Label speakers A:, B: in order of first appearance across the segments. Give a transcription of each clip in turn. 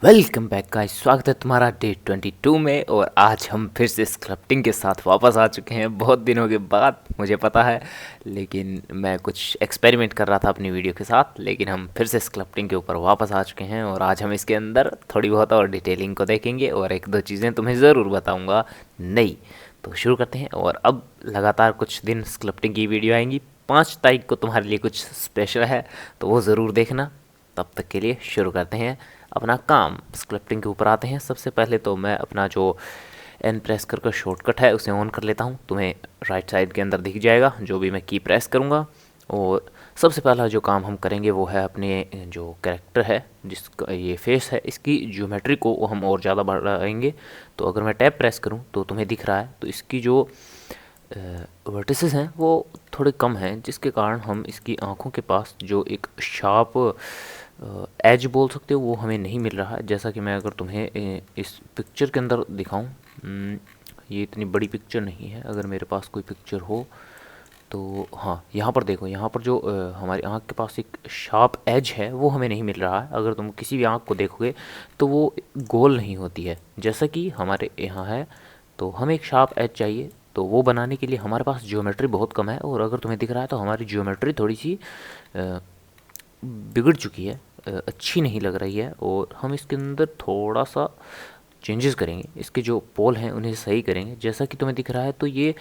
A: Welcome back guys, स्वागत है तुम्हारा डे 22 में। और आज हम फिर से स्क्रिप्टिंग के साथ वापस आ चुके हैं बहुत दिनों के बाद, मुझे पता है। लेकिन मैं कुछ एक्सपेरिमेंट कर रहा था अपनी वीडियो के साथ, लेकिन हम फिर से स्क्रिप्टिंग के ऊपर वापस आ चुके हैं। और आज हम इसके अंदर थोड़ी बहुत और डिटेलिंग को देखेंगे और एक दो चीज़ें तुम्हें ज़रूर बताऊँगा नई। तो शुरू करते हैं। और अब लगातार कुछ दिन स्क्रिप्टिंग की वीडियो आएंगी। 5 तारीख को तुम्हारे लिए कुछ स्पेशल है, तो वो ज़रूर देखना। तब तक के लिए शुरू करते हैं अपना काम। स्क्रिप्टिंग के ऊपर आते हैं। सबसे पहले तो मैं अपना जो एन प्रेस कर शॉर्टकट है उसे ऑन कर लेता हूँ। तुम्हें राइट साइड के अंदर दिख जाएगा जो भी मैं की प्रेस करूँगा। और सबसे पहला जो काम हम करेंगे वो है अपने जो कैरेक्टर है, जिसका ये फेस है, इसकी ज्योमेट्री को हम और ज़्यादा बढ़ाएंगे। तो अगर मैं टैब प्रेस करूँ तो तुम्हें दिख रहा है, तो इसकी जो वर्टिसेस हैं वो थोड़े कम हैं, जिसके कारण हम इसकी आँखों के पास जो एक शार्प एज बोल सकते हो वो हमें नहीं मिल रहा है। जैसा कि मैं अगर तुम्हें इस पिक्चर के अंदर दिखाऊं, ये इतनी बड़ी पिक्चर नहीं है, अगर मेरे पास कोई पिक्चर हो तो हाँ, यहाँ पर देखो, यहाँ पर जो हमारी आँख के पास एक शार्प एज है वो हमें नहीं मिल रहा है। अगर तुम किसी भी आँख को देखोगे तो वो गोल नहीं होती है जैसा कि हमारे यहाँ है। तो हमें एक शार्प एज चाहिए, तो वो बनाने के लिए हमारे पास ज्योमेट्री बहुत कम है। और अगर तुम्हें दिख रहा है तो हमारी ज्योमेट्री थोड़ी सी बिगड़ चुकी है, अच्छी नहीं लग रही है। और हम इसके अंदर थोड़ा सा चेंजेस करेंगे, इसके जो पोल हैं उन्हें सही करेंगे। जैसा कि तुम्हें दिख रहा है तो ये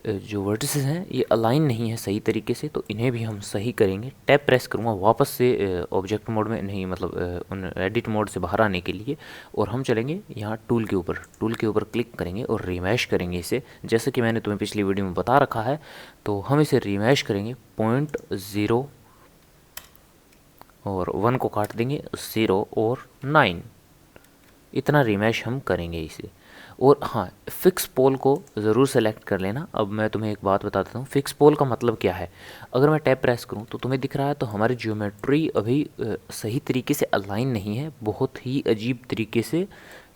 A: जो वर्टिसेस हैं ये अलाइन नहीं है सही तरीके से, तो इन्हें भी हम सही करेंगे। टैब प्रेस करूँगा वापस से ऑब्जेक्ट मोड में, नहीं मतलब उन एडिट मोड से बाहर आने के लिए। और हम चलेंगे यहाँ टूल के ऊपर क्लिक करेंगे और रीमैश करेंगे इसे, जैसे कि मैंने तुम्हें पिछली वीडियो में बता रखा है। तो हम इसे रीमैश करेंगे 0.0 और 1 को काट देंगे 0 और 9, इतना रीमैश हम करेंगे इसे। और हाँ, फिक्स पोल को ज़रूर सेलेक्ट कर लेना। अब मैं तुम्हें एक बात बता देता हूँ, फिक्स पोल का मतलब क्या है। अगर मैं टैब प्रेस करूँ तो तुम्हें दिख रहा है तो हमारी ज्योमेट्री अभी सही तरीके से अलाइन नहीं है, बहुत ही अजीब तरीके से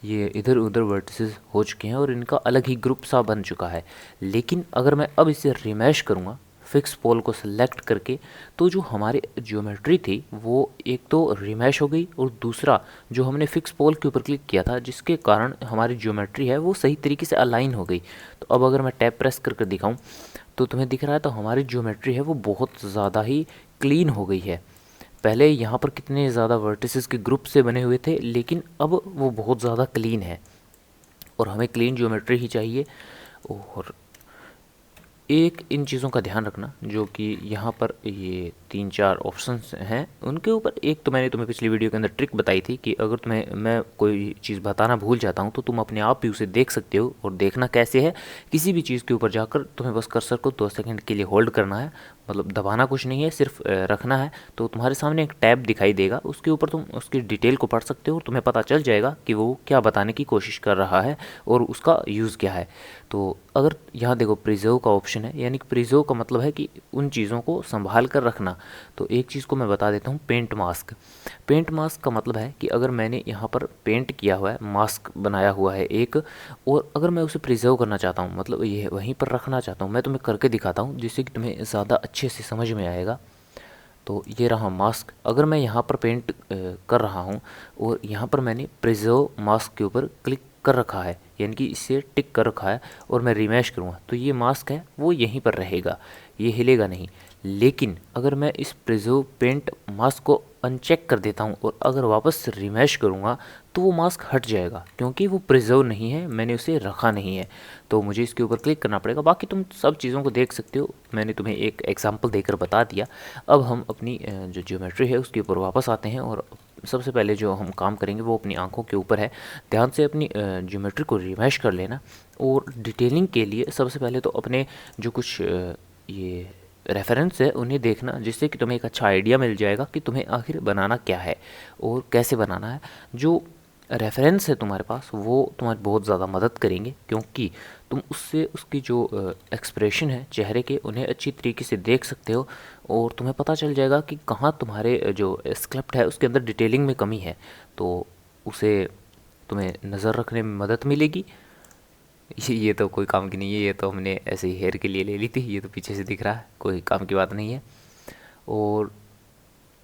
A: ये इधर उधर वर्टिसेस हो चुके हैं और इनका अलग ही ग्रुप सा बन चुका है। लेकिन अगर मैं अब इसे रिमैश करूँगा फिक्स पोल को सिलेक्ट करके, तो जो हमारी ज्योमेट्री थी वो एक तो रिमैश हो गई, और दूसरा जो हमने फिक्स पोल के ऊपर क्लिक किया था जिसके कारण हमारी ज्योमेट्री है वो सही तरीके से अलाइन हो गई। तो अब अगर मैं टैब प्रेस कर दिखाऊं तो तुम्हें दिख रहा है तो हमारी ज्योमेट्री है वो बहुत ज़्यादा ही क्लीन हो गई है। पहले यहाँ पर कितने ज़्यादा वर्टिसेस के ग्रुप से बने हुए थे, लेकिन अब वो बहुत ज़्यादा क्लीन है। और हमें क्लीन ज्योमेट्री ही चाहिए। और एक इन चीज़ों का ध्यान रखना, जो कि यहाँ पर ये 3-4 ऑप्शंस हैं, उनके ऊपर एक तो मैंने तुम्हें पिछली वीडियो के अंदर ट्रिक बताई थी कि अगर तुम्हें मैं कोई चीज़ बताना भूल जाता हूँ तो तुम अपने आप भी उसे देख सकते हो। और देखना कैसे है, किसी भी चीज़ के ऊपर जाकर तुम्हें बस कर्सर को 2 सेकंड के लिए होल्ड करना है, मतलब दबाना कुछ नहीं है, सिर्फ रखना है। तो तुम्हारे सामने एक टैब दिखाई देगा, उसके ऊपर तुम उसकी डिटेल को पढ़ सकते हो और तुम्हें पता चल जाएगा कि वो क्या बताने की कोशिश कर रहा है और उसका यूज़ क्या है। तो अगर यहाँ देखो प्रिजर्व का ऑप्शन है, यानी कि प्रिजर्व का मतलब है कि उन चीज़ों को संभाल कर रखना। तो एक चीज़ को मैं बता देता हूँ, पेंट मास्क। पेंट मास्क का मतलब है कि अगर मैंने यहाँ पर पेंट किया हुआ है, मास्क बनाया हुआ है एक, और अगर मैं उसे प्रिजर्व करना चाहता हूँ, मतलब ये वहीं पर रखना चाहता हूँ, मैं तुम्हें करके दिखाता हूँ जिससे कि तुम्हें ज़्यादा अच्छे से समझ में आएगा। तो ये रहा मास्क। अगर मैं यहाँ पर पेंट कर रहा हूँ और यहाँ पर मैंने प्रिजर्व मास्क के ऊपर क्लिक कर रखा है, यानी कि इसे टिक कर रखा है, और मैं रिमैश करूँगा तो ये मास्क है वो यहीं पर रहेगा, ये हिलेगा नहीं। लेकिन अगर मैं इस प्रिजर्व पेंट मास्क को अनचेक कर देता हूँ और अगर वापस से रिमैश करूँगा तो वो मास्क हट जाएगा, क्योंकि वो प्रिजर्व नहीं है, मैंने उसे रखा नहीं है। तो मुझे इसके ऊपर क्लिक करना पड़ेगा। बाकी तुम सब चीज़ों को देख सकते हो, मैंने तुम्हें एक एग्जांपल देकर बता दिया। अब हम अपनी जो ज्योमेट्री है उसके ऊपर वापस आते हैं। और सबसे पहले जो हम काम करेंगे वो अपनी आंखों के ऊपर है। ध्यान से अपनी ज्योमेट्री को रिमैश कर लेना। और डिटेलिंग के लिए सबसे पहले तो अपने जो कुछ ये रेफरेंस है उन्हें देखना, जिससे कि तुम्हें एक अच्छा आइडिया मिल जाएगा कि तुम्हें आखिर बनाना क्या है और कैसे बनाना है। जो रेफरेंस है तुम्हारे पास वो तुम्हारी बहुत ज़्यादा मदद करेंगे, क्योंकि तुम उससे उसकी जो एक्सप्रेशन है चेहरे के उन्हें अच्छी तरीके से देख सकते हो। और तुम्हें पता चल जाएगा कि कहाँ तुम्हारे जो स्क्रिप्ट है उसके अंदर डिटेलिंग में कमी है, तो उसे तुम्हें नज़र रखने में मदद मिलेगी। ये तो कोई काम की नहीं है, ये तो हमने ऐसे ही हेयर के लिए ले ली थी, ये तो पीछे से दिख रहा है, कोई काम की बात नहीं है। और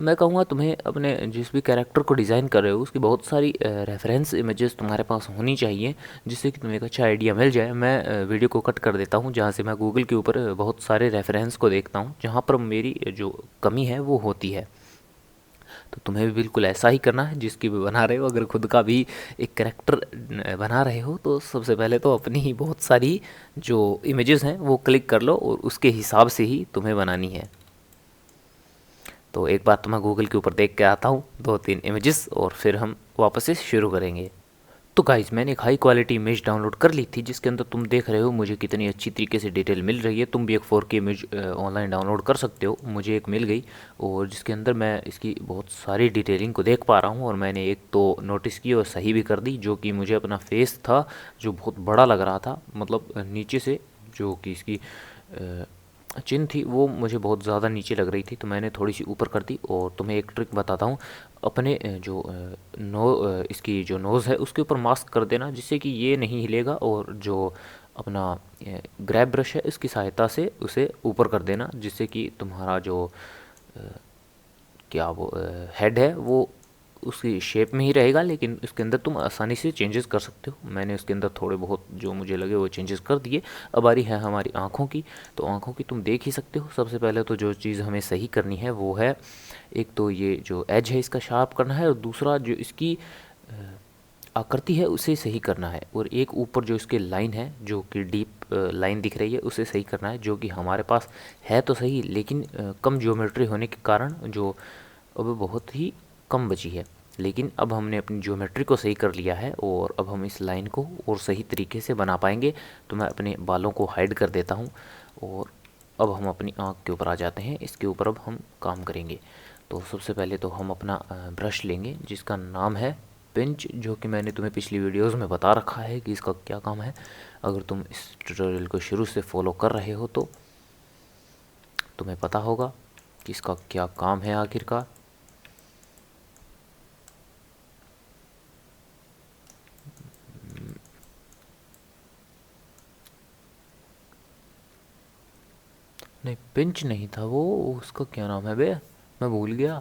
A: मैं कहूँगा तुम्हें अपने जिस भी कैरेक्टर को डिज़ाइन कर रहे हो उसकी बहुत सारी रेफरेंस इमेजेस तुम्हारे पास होनी चाहिए, जिससे कि तुम्हें एक अच्छा आइडिया मिल जाए। मैं वीडियो को कट कर देता हूँ जहाँ से मैं गूगल के ऊपर बहुत सारे रेफरेंस को देखता हूँ जहाँ पर मेरी जो कमी है वो होती है। तो तुम्हें भी बिल्कुल ऐसा ही करना है जिसकी भी बना रहे हो। अगर खुद का भी एक कैरेक्टर बना रहे हो तो सबसे पहले तो अपनी ही बहुत सारी जो इमेजेस हैं वो क्लिक कर लो और उसके हिसाब से ही तुम्हें बनानी है। तो एक बार तो मैं गूगल के ऊपर देख के आता हूँ 2-3 इमेजेस और फिर हम वापस से शुरू करेंगे। तो गाइज़ मैंने एक हाई क्वालिटी इमेज डाउनलोड कर ली थी जिसके अंदर तुम देख रहे हो मुझे कितनी अच्छी तरीके से डिटेल मिल रही है। तुम भी एक 4K इमेज ऑनलाइन डाउनलोड कर सकते हो, मुझे एक मिल गई और जिसके अंदर मैं इसकी बहुत सारी डिटेलिंग को देख पा रहा हूँ। और मैंने एक तो नोटिस की और सही भी कर दी, जो कि मुझे अपना फेस था जो बहुत बड़ा लग रहा था, मतलब नीचे से जो कि इसकी चिन थी वो मुझे बहुत ज़्यादा नीचे लग रही थी, तो मैंने थोड़ी सी ऊपर कर दी। और तुम्हें एक ट्रिक बताता हूँ, अपने इसकी जो नोज़ है उसके ऊपर मास्क कर देना जिससे कि ये नहीं हिलेगा, और जो अपना ग्रैब ब्रश है इसकी सहायता से उसे ऊपर कर देना जिससे कि तुम्हारा जो अ, क्या वो हेड है वो उसकी शेप में ही रहेगा, लेकिन उसके अंदर तुम आसानी से चेंजेस कर सकते हो। मैंने उसके अंदर थोड़े बहुत जो मुझे लगे वो चेंजेस कर दिए। अब बारी है हमारी आँखों की, तो आँखों की तुम देख ही सकते हो। सबसे पहले तो जो चीज़ हमें सही करनी है वो है, एक तो ये जो एज है इसका शार्प करना है, और दूसरा जो इसकी अ, आकृति है उसे सही करना है, और एक ऊपर जो इसके लाइन है जो कि डीप लाइन दिख रही है उसे सही करना है, जो कि हमारे पास है तो सही लेकिन कम ज्योमेट्री होने के कारण जो अब बहुत ही कम बची है। लेकिन अब हमने अपनी ज्योमेट्री को सही कर लिया है और अब हम इस लाइन को और सही तरीके से बना पाएंगे। तो मैं अपने बालों को हाइड कर देता हूँ और अब हम अपनी आँख के ऊपर आ जाते हैं। इसके ऊपर अब हम काम करेंगे। तो सबसे पहले तो हम अपना ब्रश लेंगे जिसका नाम है पिंच, जो कि मैंने तुम्हें पिछली वीडियोस में बता रखा है कि इसका क्या काम है। अगर तुम इस ट्यूटोरियल को शुरू से फॉलो कर रहे हो तो तुम्हें पता होगा कि इसका क्या काम है आखिरकार। नहीं, पिंच नहीं था वो, उसका क्या नाम है बे, मैं भूल गया।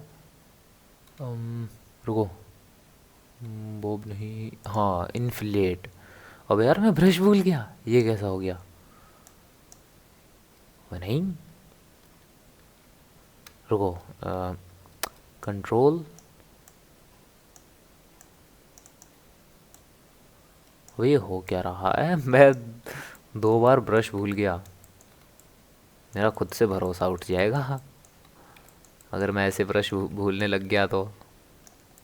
A: रुको, बॉब नहीं, हाँ इन्फ्लेट। अब यार मैं ब्रश भूल गया, ये कैसा हो गया। वो नहीं, रुको, कंट्रोल, ये हो क्या रहा है, मैं 2 बार ब्रश भूल गया। मेरा खुद से भरोसा उठ जाएगा अगर मैं ऐसे ब्रश भूलने लग गया तो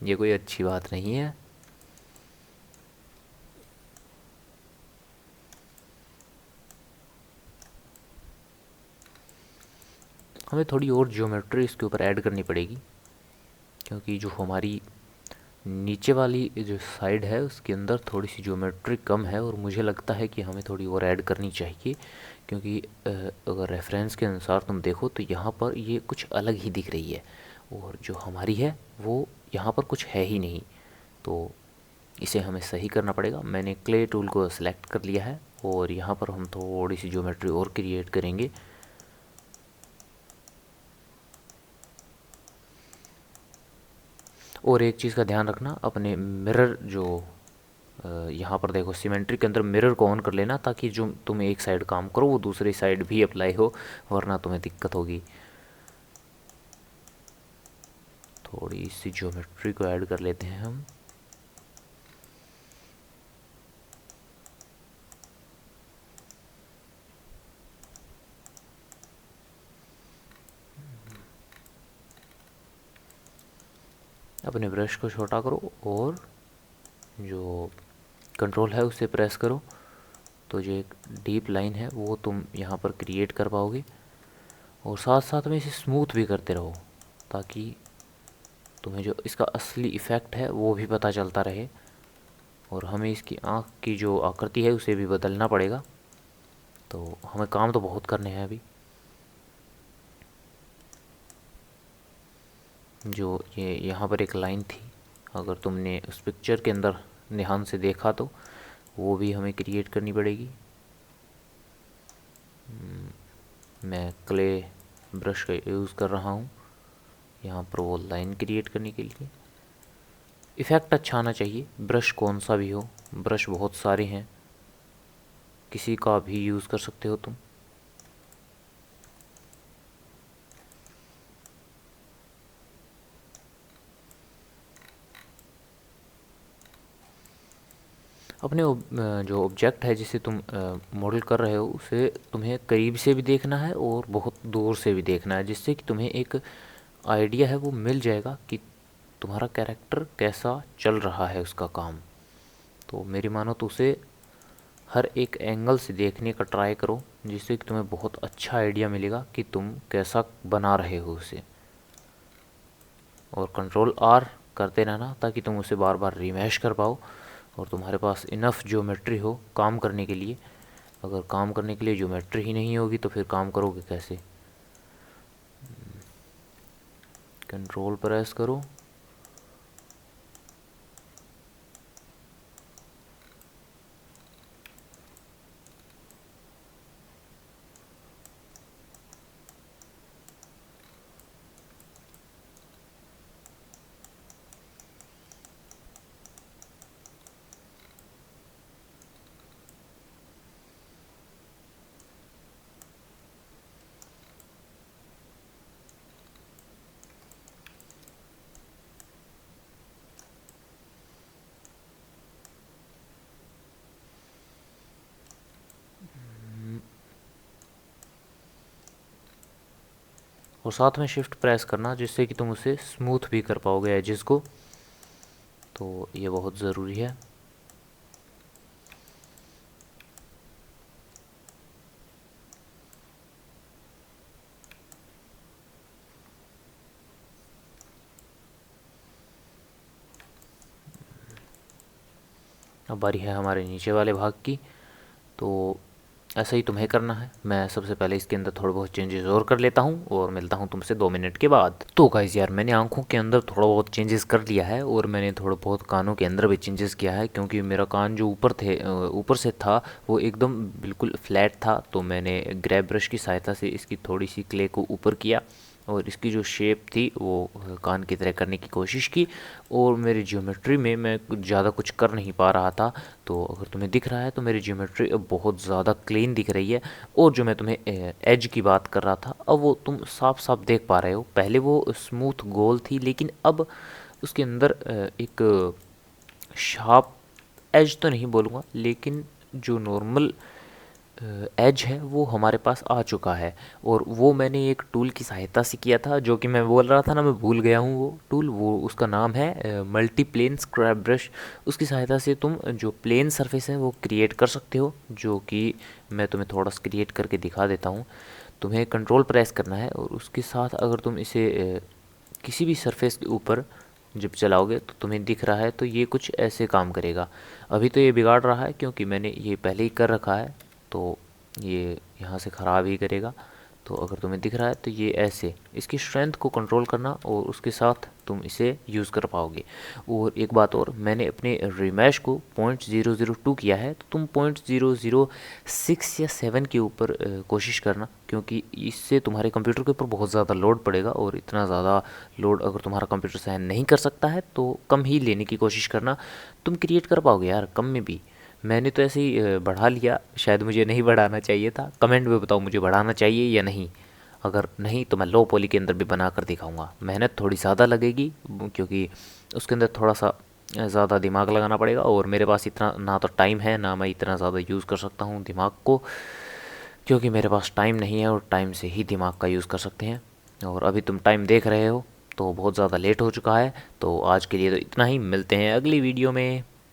A: ये कोई अच्छी बात नहीं है। हमें थोड़ी और ज्योमेट्री इसके ऊपर ऐड करनी पड़ेगी, क्योंकि जो हमारी नीचे वाली जो साइड है उसके अंदर थोड़ी सी ज्योमेट्री कम है, और मुझे लगता है कि हमें थोड़ी और ऐड करनी चाहिए। क्योंकि अगर रेफरेंस के अनुसार तुम देखो तो यहाँ पर ये कुछ अलग ही दिख रही है, और जो हमारी है वो यहाँ पर कुछ है ही नहीं। तो इसे हमें सही करना पड़ेगा। मैंने क्ले टूल को सिलेक्ट कर लिया है और यहाँ पर हम थोड़ी सी ज्योमेट्री और क्रिएट करेंगे। और एक चीज़ का ध्यान रखना, अपने मिरर जो यहाँ पर देखो सिमेट्री के अंदर मिरर को ऑन कर लेना, ताकि जो तुम एक साइड काम करो वो दूसरी साइड भी अप्लाई हो, वरना तुम्हें दिक्कत होगी। थोड़ी सी ज्योमेट्री को ऐड कर लेते हैं हम। अपने ब्रश को छोटा करो और जो कंट्रोल है उसे प्रेस करो, तो जो एक डीप लाइन है वो तुम यहाँ पर क्रिएट कर पाओगे। और साथ साथ में इसे स्मूथ भी करते रहो, ताकि तुम्हें जो इसका असली इफ़ेक्ट है वो भी पता चलता रहे। और हमें इसकी आँख की जो आकृति है उसे भी बदलना पड़ेगा। तो हमें काम तो बहुत करने हैं अभी। जो ये यहाँ पर एक लाइन थी, अगर तुमने उस पिक्चर के अंदर ध्यान से देखा तो वो भी हमें क्रिएट करनी पड़ेगी। मैं क्ले ब्रश का यूज़ कर रहा हूँ यहाँ पर वो लाइन क्रिएट करने के लिए। इफ़ेक्ट अच्छा आना चाहिए, ब्रश कौन सा भी हो, ब्रश बहुत सारे हैं, किसी का भी यूज़ कर सकते हो तुम। अपने जो ऑब्जेक्ट है जिसे तुम मॉडल कर रहे हो उसे तुम्हें करीब से भी देखना है और बहुत दूर से भी देखना है, जिससे कि तुम्हें एक आइडिया है वो मिल जाएगा कि तुम्हारा कैरेक्टर कैसा चल रहा है उसका काम। तो मेरी मानो तो उसे हर एक एंगल से देखने का ट्राई करो, जिससे कि तुम्हें बहुत अच्छा आइडिया मिलेगा कि तुम कैसा बना रहे हो उसे। और कंट्रोल आर करते रहना ताकि तुम उसे बार बार रीमैश कर पाओ और तुम्हारे पास इनफ ज्योमेट्री हो काम करने के लिए। अगर काम करने के लिए ज्योमेट्री ही नहीं होगी तो फिर काम करोगे कैसे। कंट्रोल प्रेस करो। और साथ में शिफ्ट प्रेस करना जिससे कि तुम उसे स्मूथ भी कर पाओगे एजेस को, तो ये बहुत ज़रूरी है। अब बारी है हमारे नीचे वाले भाग की, तो ऐसा ही तुम्हें करना है। मैं सबसे पहले इसके अंदर थोड़े बहुत चेंजेस और कर लेता हूँ और मिलता हूँ तुमसे 2 मिनट के बाद। तो गाइस यार मैंने आंखों के अंदर थोड़ा बहुत चेंजेस कर लिया है और मैंने थोड़ा बहुत कानों के अंदर भी चेंजेस किया है, क्योंकि मेरा कान जो ऊपर से था वो एकदम बिल्कुल फ्लैट था। तो मैंने ग्रैब ब्रश की सहायता से इसकी थोड़ी सी क्ले को ऊपर किया और इसकी जो शेप थी वो कान की तरह करने की कोशिश की। और मेरी ज्योमेट्री में मैं ज़्यादा कुछ कर नहीं पा रहा था। तो अगर तुम्हें दिख रहा है तो मेरी ज्योमेट्री अब बहुत ज़्यादा क्लीन दिख रही है। और जो मैं तुम्हें एज की बात कर रहा था अब वो तुम साफ साफ देख पा रहे हो। पहले वो स्मूथ गोल थी लेकिन अब उसके अंदर एक शार्प एज तो नहीं बोलूँगा, लेकिन जो नॉर्मल एज है वो हमारे पास आ चुका है। और वो मैंने एक टूल की सहायता से किया था, जो कि मैं बोल रहा था ना, मैं भूल गया हूँ वो टूल, वो उसका नाम है मल्टी प्लेन स्क्रैप ब्रश। उसकी सहायता से तुम जो प्लेन सरफेस है वो क्रिएट कर सकते हो, जो कि मैं तुम्हें थोड़ा सा क्रिएट करके दिखा देता हूँ। तुम्हें कंट्रोल प्रेस करना है और उसके साथ अगर तुम इसे किसी भी सरफेस के ऊपर जब चलाओगे तो तुम्हें दिख रहा है तो ये कुछ ऐसे काम करेगा। अभी तो ये बिगाड़ रहा है क्योंकि मैंने ये पहले ही कर रखा है, तो ये यहाँ से ख़राब ही करेगा। तो अगर तुम्हें दिख रहा है तो ये ऐसे इसकी स्ट्रेंथ को कंट्रोल करना और उसके साथ तुम इसे यूज़ कर पाओगे। और एक बात और, मैंने अपने रिमैश को 0.002 किया है, तो तुम 0.006 या 7 के ऊपर कोशिश करना, क्योंकि इससे तुम्हारे कंप्यूटर के ऊपर बहुत ज़्यादा लोड पड़ेगा। और इतना ज़्यादा लोड अगर तुम्हारा कंप्यूटर सहन नहीं कर सकता है तो कम ही लेने की कोशिश करना। तुम क्रिएट कर पाओगे यार कम में भी। मैंने तो ऐसे ही बढ़ा लिया, शायद मुझे नहीं बढ़ाना चाहिए था। कमेंट में बताओ मुझे बढ़ाना चाहिए या नहीं। अगर नहीं तो मैं लो पॉली के अंदर भी बना कर दिखाऊंगा। मेहनत थोड़ी ज़्यादा लगेगी क्योंकि उसके अंदर थोड़ा सा ज़्यादा दिमाग लगाना पड़ेगा और मेरे पास इतना ना तो टाइम है ना मैं इतना ज़्यादा यूज़ कर सकता हूँ दिमाग को, क्योंकि मेरे पास टाइम नहीं है और टाइम से ही दिमाग का यूज़ कर सकते हैं। और अभी तुम टाइम देख रहे हो तो बहुत ज़्यादा लेट हो चुका है। तो आज के लिए तो इतना ही, मिलते हैं अगली वीडियो में।